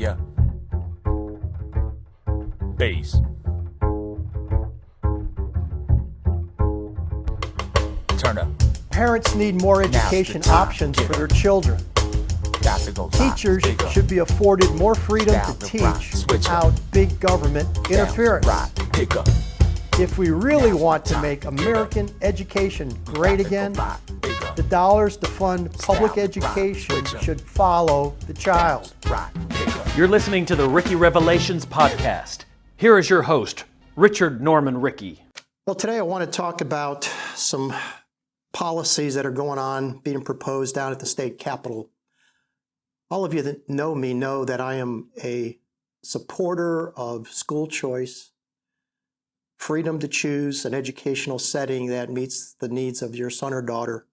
Yeah. Bass. Turn up. Parents need more education options for their children. Teachers should be afforded more freedom to teach without big government interference. If we really want to make American education great again, the dollars to fund public education should follow the child. You're listening to the Rickey Revelations podcast. Here is your host, Richard Norman Rickey. Well, today I want to talk about some policies that are going on, being proposed down at the state capitol. All of you that know me know that I am a supporter of school choice, freedom to choose an educational setting that meets the needs of your son or daughter.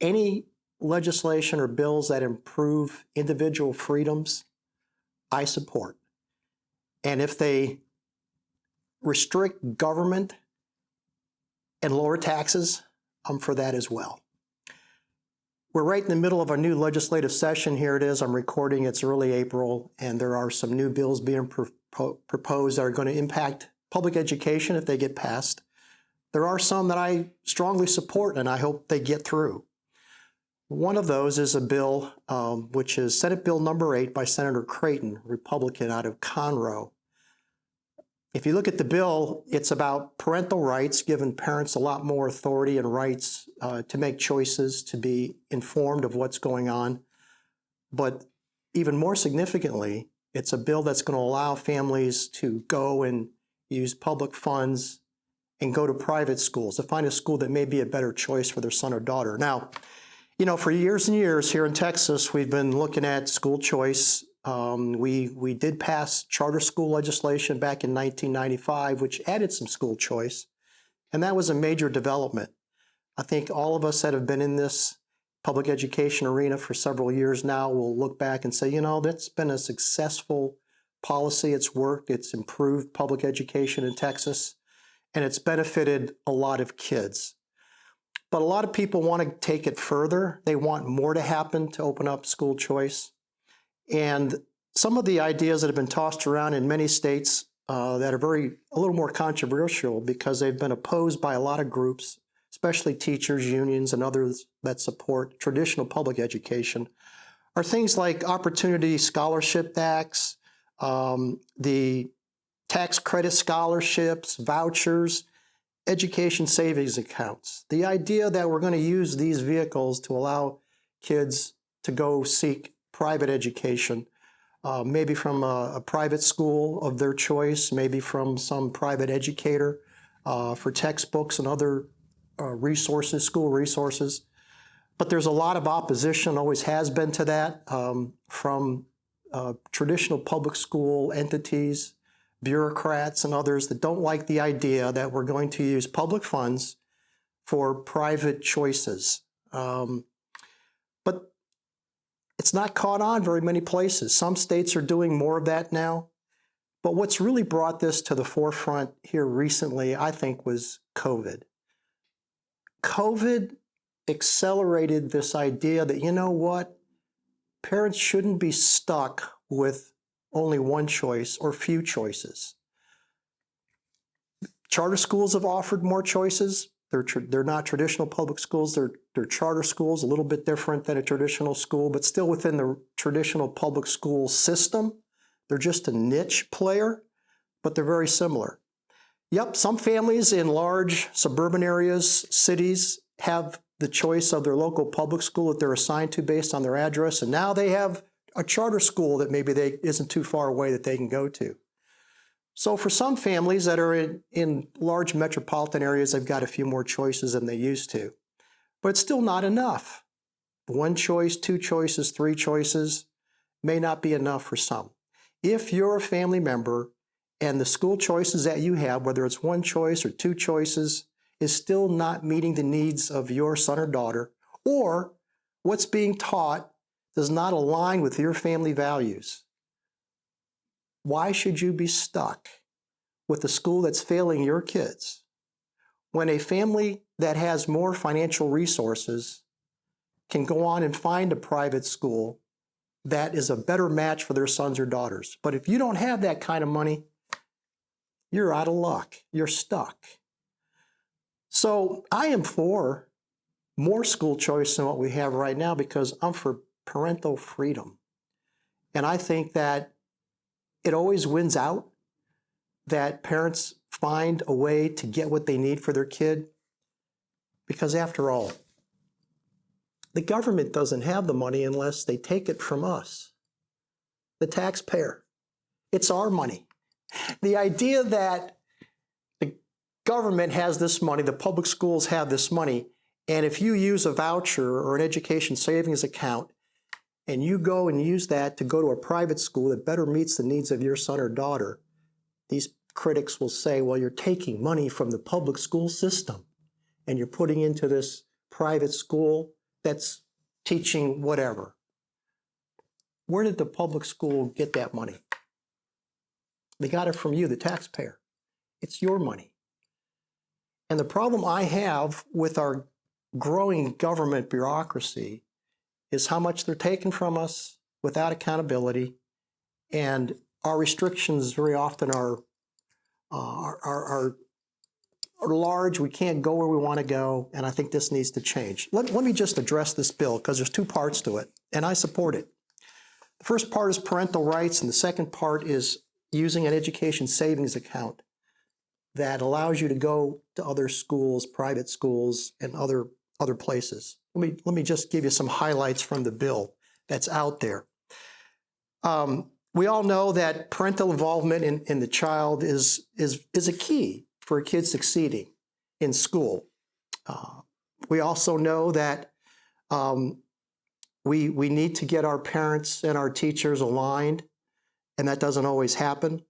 Any legislation or bills that improve individual freedoms, I support. And if they restrict government and lower taxes, I'm for that as well. We're right in the middle of our new legislative session. Here it is. I'm recording. It's early April, and there are some new bills being proposed that are going to impact public education if they get passed. There are some that I strongly support, and I hope they get through. One of those is a bill, which is Senate Bill number 8 by Senator Creighton, Republican out of Conroe. If you look at the bill, it's about parental rights, giving parents a lot more authority and rights to make choices, to be informed of what's going on. But even more significantly, it's a bill that's going to allow families to go and use public funds and go to private schools, to find a school that may be a better choice for their son or daughter. Now, you know, for years and years here in Texas, we've been looking at school choice. We did pass charter school legislation back in 1995, which added some school choice, and that was a major development. I think all of us that have been in this public education arena for several years now will look back and say, you know, that's been a successful policy. It's worked. It's improved public education in Texas, and it's benefited a lot of kids. But a lot of people want to take it further. They want more to happen to open up school choice. And some of the ideas that have been tossed around in many states that are a little more controversial because they've been opposed by a lot of groups, especially teachers, unions, and others that support traditional public education, are things like Opportunity Scholarship Acts, the tax credit scholarships, vouchers, education savings accounts. The idea that we're going to use these vehicles to allow kids to go seek private education, maybe from a private school of their choice, maybe from some private educator for textbooks and other resources, school resources. But there's a lot of opposition, always has been to that, from traditional public school entities, bureaucrats, and others that don't like the idea that we're going to use public funds for private choices. But it's not caught on very many places. Some states are doing more of that now. But what's really brought this to the forefront here recently, I think, was COVID. COVID accelerated this idea that, you know what, parents shouldn't be stuck with only one choice or few choices. Charter schools have offered more choices. They're not traditional public schools. They're charter schools, a little bit different than a traditional school, but still within the traditional public school system. They're just a niche player, but they're very similar. Yep, some families in large suburban areas, cities, have the choice of their local public school that they're assigned to based on their address, and now they have a charter school that maybe isn't too far away that they can go to. So for some families that are in large metropolitan areas, they've got a few more choices than they used to. But it's still not enough. One choice, two choices, three choices may not be enough for some. If you're a family member and the school choices that you have, whether it's one choice or two choices, is still not meeting the needs of your son or daughter, or what's being taught does not align with your family values, why should you be stuck with a school that's failing your kids when a family that has more financial resources can go on and find a private school that is a better match for their sons or daughters. But if you don't have that kind of money, you're out of luck. You're stuck. So I am for more school choice than what we have right now because I'm for parental freedom. And I think that it always wins out, that parents find a way to get what they need for their kid. Because after all, the government doesn't have the money unless they take it from us, the taxpayer. It's our money. The idea that the government has this money, the public schools have this money, and if you use a voucher or an education savings account and you go and use that to go to a private school that better meets the needs of your son or daughter, these critics will say, well, you're taking money from the public school system and you're putting into this private school that's teaching whatever. Where did the public school get that money? They got it from you, the taxpayer. It's your money. And the problem I have with our growing government bureaucracy is how much they're taking from us without accountability, and our restrictions very often are large. We can't go where we want to go, and I think this needs to change. Let me just address this bill because there's two parts to it, and I support it. The first part is parental rights, and the second part is using an education savings account that allows you to go to other schools, private schools, and other places. Let me just give you some highlights from the bill that's out there. We all know that parental involvement in the child is a key for a kid succeeding in school. We also know that we need to get our parents and our teachers aligned, and that doesn't always happen.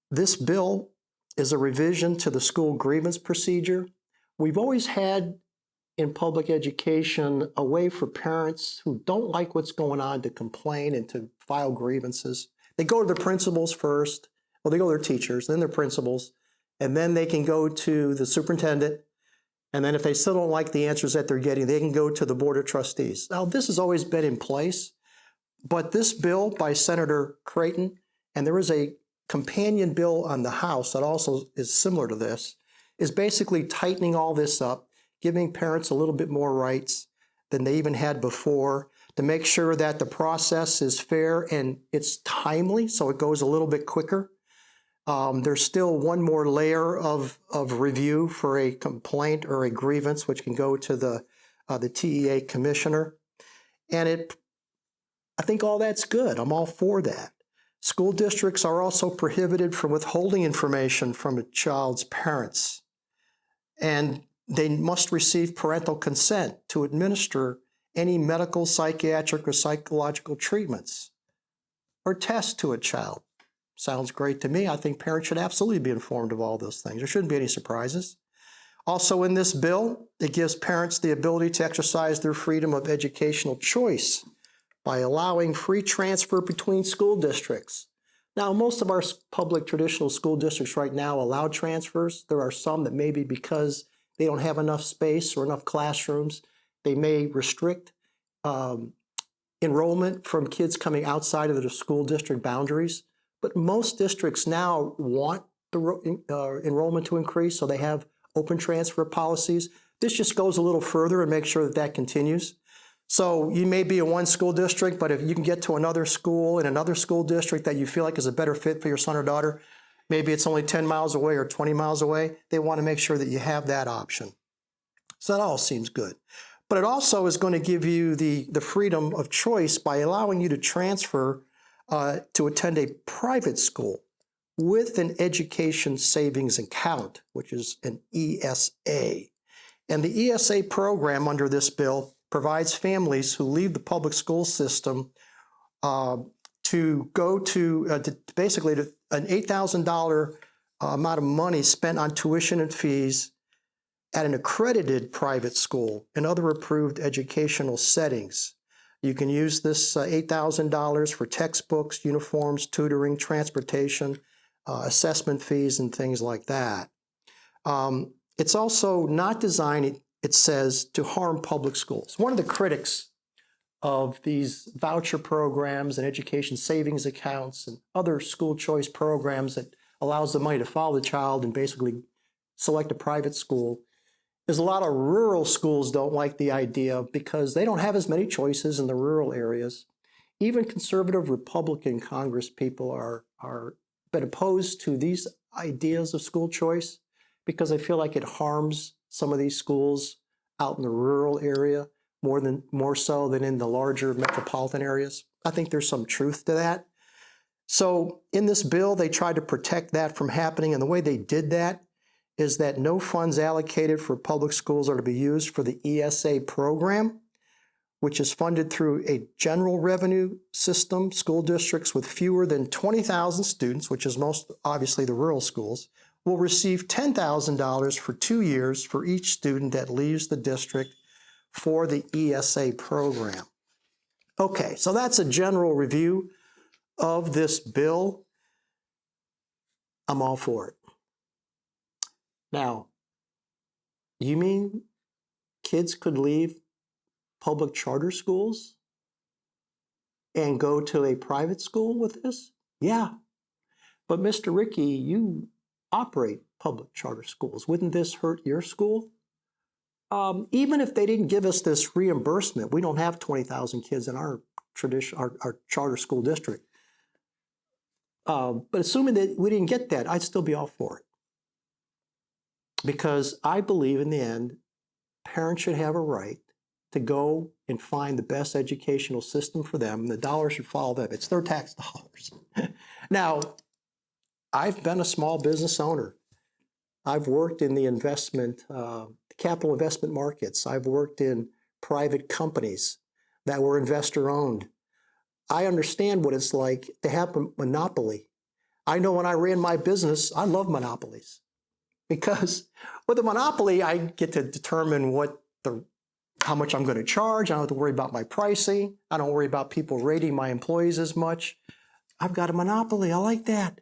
This bill is a revision to the school grievance procedure. We've always had in public education a way for parents who don't like what's going on to complain and to file grievances. They go to the principals first. Well, they go to their teachers, then their principals, and then they can go to the superintendent. And then if they still don't like the answers that they're getting, they can go to the board of trustees. Now, this has always been in place, but this bill by Senator Creighton, and there is a companion bill on the House that also is similar to this, is basically tightening all this up, giving parents a little bit more rights than they even had before, to make sure that the process is fair and it's timely, so it goes a little bit quicker. There's still one more layer of review for a complaint or a grievance, which can go to the TEA commissioner. And I think all that's good. I'm all for that. School districts are also prohibited from withholding information from a child's parents. And they must receive parental consent to administer any medical, psychiatric, or psychological treatments or tests to a child. Sounds great to me. I think parents should absolutely be informed of all those things. There shouldn't be any surprises. Also in this bill, it gives parents the ability to exercise their freedom of educational choice by allowing free transfer between school districts. Now, most of our public traditional school districts right now allow transfers. There are some that maybe because they don't have enough space or enough classrooms, they may restrict enrollment from kids coming outside of the school district boundaries. But most districts now want the enrollment to increase, so they have open transfer policies. This just goes a little further and makes sure that that continues. So you may be in one school district, but if you can get to another school in another school district that you feel like is a better fit for your son or daughter, maybe it's only 10 miles away or 20 miles away, they want to make sure that you have that option. So that all seems good. But it also is going to give you the freedom of choice by allowing you to transfer to attend a private school with an education savings account, which is an ESA. And the ESA program under this bill provides families who leave the public school system to go to basically an $8,000 amount of money spent on tuition and fees at an accredited private school and other approved educational settings. You can use this $8,000 for textbooks, uniforms, tutoring, transportation, assessment fees, and things like that. It's also not designed, it says, to harm public schools. One of the critics of these voucher programs and education savings accounts and other school choice programs that allows the money to follow the child and basically select a private school is a lot of rural schools don't like the idea because they don't have as many choices in the rural areas. Even conservative Republican Congress people are been opposed to these ideas of school choice because they feel like it harms some of these schools out in the rural area more so than in the larger metropolitan areas. I think there's some truth to that. So in this bill, they tried to protect that from happening, and the way they did that is that no funds allocated for public schools are to be used for the ESA program, which is funded through a general revenue system. School districts with fewer than 20,000 students, which is most obviously the rural schools, will receive $10,000 for 2 years for each student that leaves the district for the ESA program. Okay, so that's a general review of this bill. I'm all for it. Now, you mean kids could leave public charter schools and go to a private school with this? Yeah. But Mr. Rickey, you operate public charter schools. Wouldn't this hurt your school? Even if they didn't give us this reimbursement, we don't have 20,000 kids in our charter school district. But assuming that we didn't get that, I'd still be all for it. Because I believe in the end, parents should have a right to go and find the best educational system for them, and the dollar should follow them. It's their tax dollars. Now, I've been a small business owner. I've worked in the capital investment markets. I've worked in private companies that were investor owned. I understand what it's like to have a monopoly. I know when I ran my business, I love monopolies. Because with a monopoly, I get to determine how much I'm going to charge. I don't have to worry about my pricing. I don't worry about people rating my employees as much. I've got a monopoly. I like that.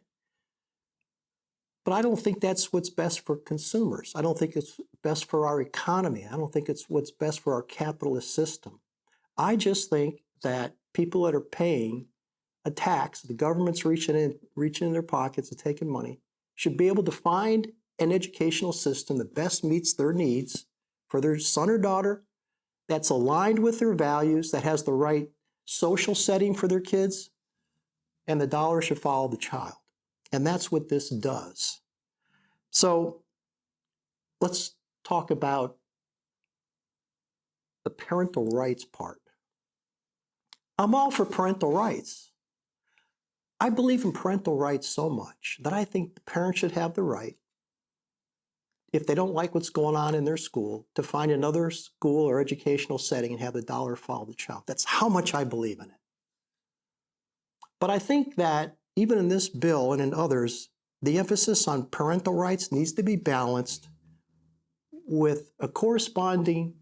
But I don't think that's what's best for consumers. I don't think it's best for our economy. I don't think it's what's best for our capitalist system. I just think that people that are paying a tax, the government's reaching in their pockets and taking money, should be able to find an educational system that best meets their needs for their son or daughter, that's aligned with their values, that has the right social setting for their kids, and the dollar should follow the child. And that's what this does. So let's talk about the parental rights part. I'm all for parental rights. I believe in parental rights so much that I think the parents should have the right, if they don't like what's going on in their school, to find another school or educational setting and have the dollar follow the child. That's how much I believe in it. But I think that even in this bill and in others, the emphasis on parental rights needs to be balanced with a corresponding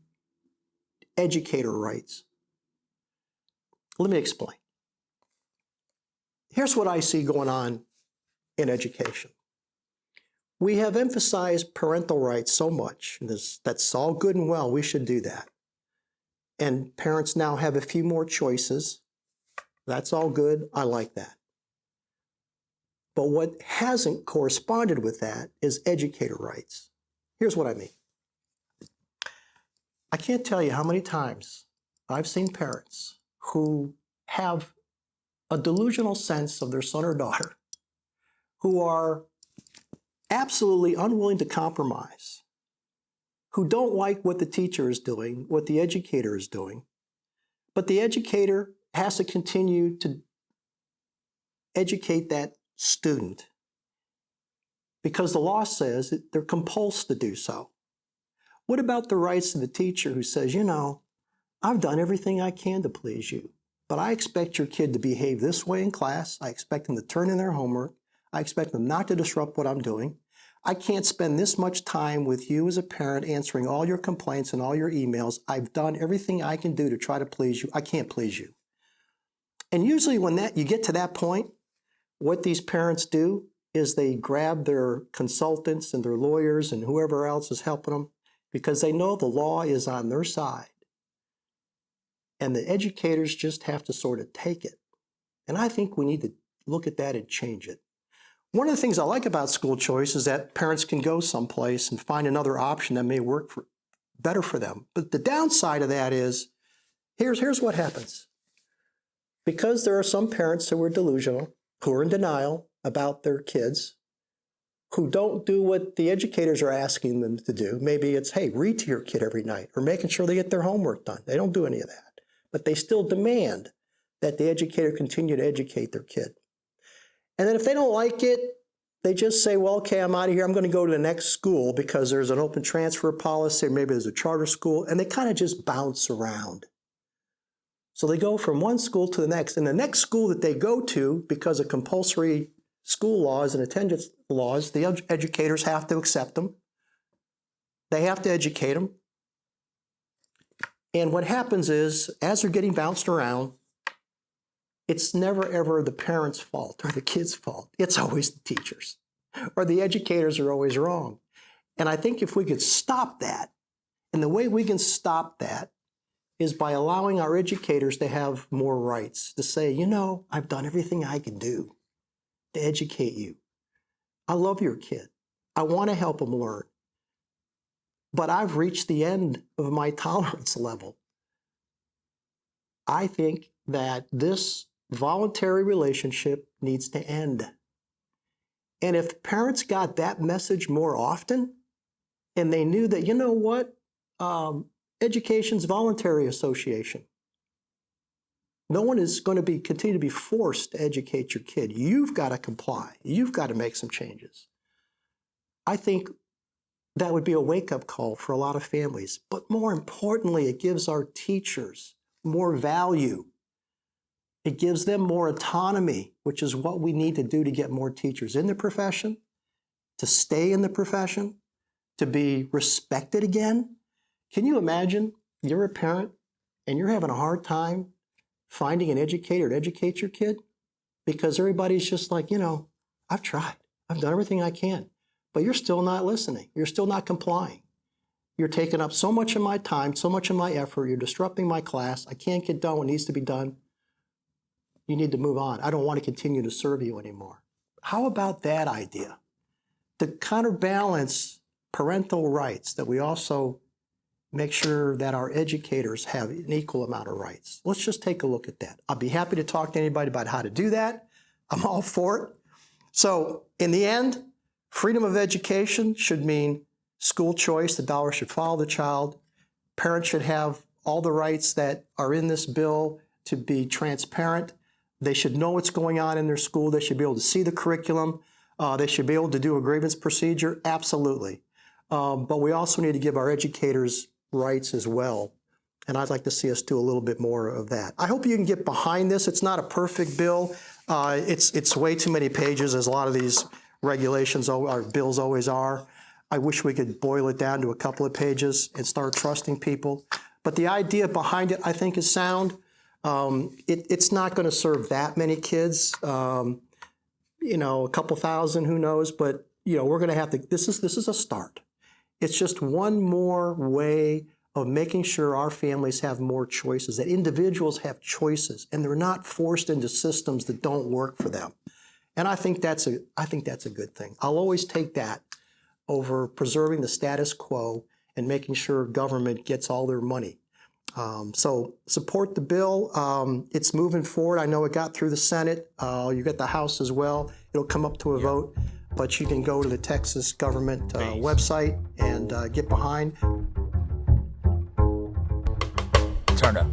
educator rights. Let me explain. Here's what I see going on in education. We have emphasized parental rights so much, and that's all good and well. We should do that. And parents now have a few more choices. That's all good. I like that. But what hasn't corresponded with that is educator rights. Here's what I mean. I can't tell you how many times I've seen parents who have a delusional sense of their son or daughter, who are absolutely unwilling to compromise, who don't like what the teacher is doing, what the educator is doing, but the educator has to continue to educate that student because the law says that they're compelled to do so. What about the rights of the teacher who says, I've done everything I can to please you, but I expect your kid to behave this way in class. I expect them to turn in their homework. I expect them not to disrupt what I'm doing. I can't spend this much time with you as a parent answering all your complaints and all your emails. I've done everything I can do to try to please you. I can't please you. And usually when you get to that point, what these parents do is they grab their consultants and their lawyers and whoever else is helping them because they know the law is on their side. and the educators just have to sort of take it. And I think we need to look at that and change it. One of the things I like about school choice is that parents can go someplace and find another option that may work better for them. But the downside of that is, here's what happens. Because there are some parents who are delusional, who are in denial about their kids, who don't do what the educators are asking them to do. Maybe it's, hey, read to your kid every night, or making sure they get their homework done. They don't do any of that. But they still demand that the educator continue to educate their kid. And then if they don't like it, they just say, well, okay, I'm out of here. I'm going to go to the next school because there's an open transfer policy, or maybe there's a charter school, and they kind of just bounce around. So they go from one school to the next. And the next school that they go to, because of compulsory school laws and attendance laws, the educators have to accept them. They have to educate them. And what happens is, as they're getting bounced around, it's never, ever the parents' fault or the kids' fault. It's always the teachers, or the educators are always wrong. And I think if we could stop that, and the way we can stop that is by allowing our educators to have more rights, to say, you know, I've done everything I can do to educate you. I love your kid. I want to help them learn. But I've reached the end of my tolerance level. I think that this voluntary relationship needs to end. And if parents got that message more often, and they knew that, you know what, education's voluntary association. No one is going to continue to be forced to educate your kid. You've got to comply. You've got to make some changes. I think that would be a wake-up call for a lot of families. But more importantly, it gives our teachers more value. It gives them more autonomy, which is what we need to do to get more teachers in the profession, to stay in the profession, to be respected again. Can you imagine you're a parent and you're having a hard time finding an educator to educate your kid? Because everybody's just like, you know, I've tried. I've done everything I can. But you're still not listening. You're still not complying. You're taking up so much of my time, so much of my effort. You're disrupting my class. I can't get done what needs to be done. You need to move on. I don't want to continue to serve you anymore. How about that idea? To counterbalance parental rights, that we also make sure that our educators have an equal amount of rights. Let's just take a look at that. I'll be happy to talk to anybody about how to do that. I'm all for it. So in the end, freedom of education should mean school choice. The dollar should follow the child. Parents should have all the rights that are in this bill to be transparent. They should know what's going on in their school. They should be able to see the curriculum. They should be able to do a grievance procedure. Absolutely. But we also need to give our educators rights as well. And I'd like to see us do a little bit more of that. I hope you can get behind this. It's not a perfect bill. It's way too many pages, as a lot of these regulations or bills always are. I wish we could boil it down to a couple of pages and start trusting people. But the idea behind it, I think, is sound. It's not going to serve that many kids, you know, a couple thousand, who knows, but, you know, we're going to have to, this is a start. It's just one more way of making sure our families have more choices, that individuals have choices, and they're not forced into systems that don't work for them. And I think that's a good thing. I'll always take that over preserving the status quo and making sure government gets all their money. So support the bill. It's moving forward. I know it got through the Senate. You get the House as well. It'll come up to a vote, but you can go to the Texas government website and get behind. Turn up.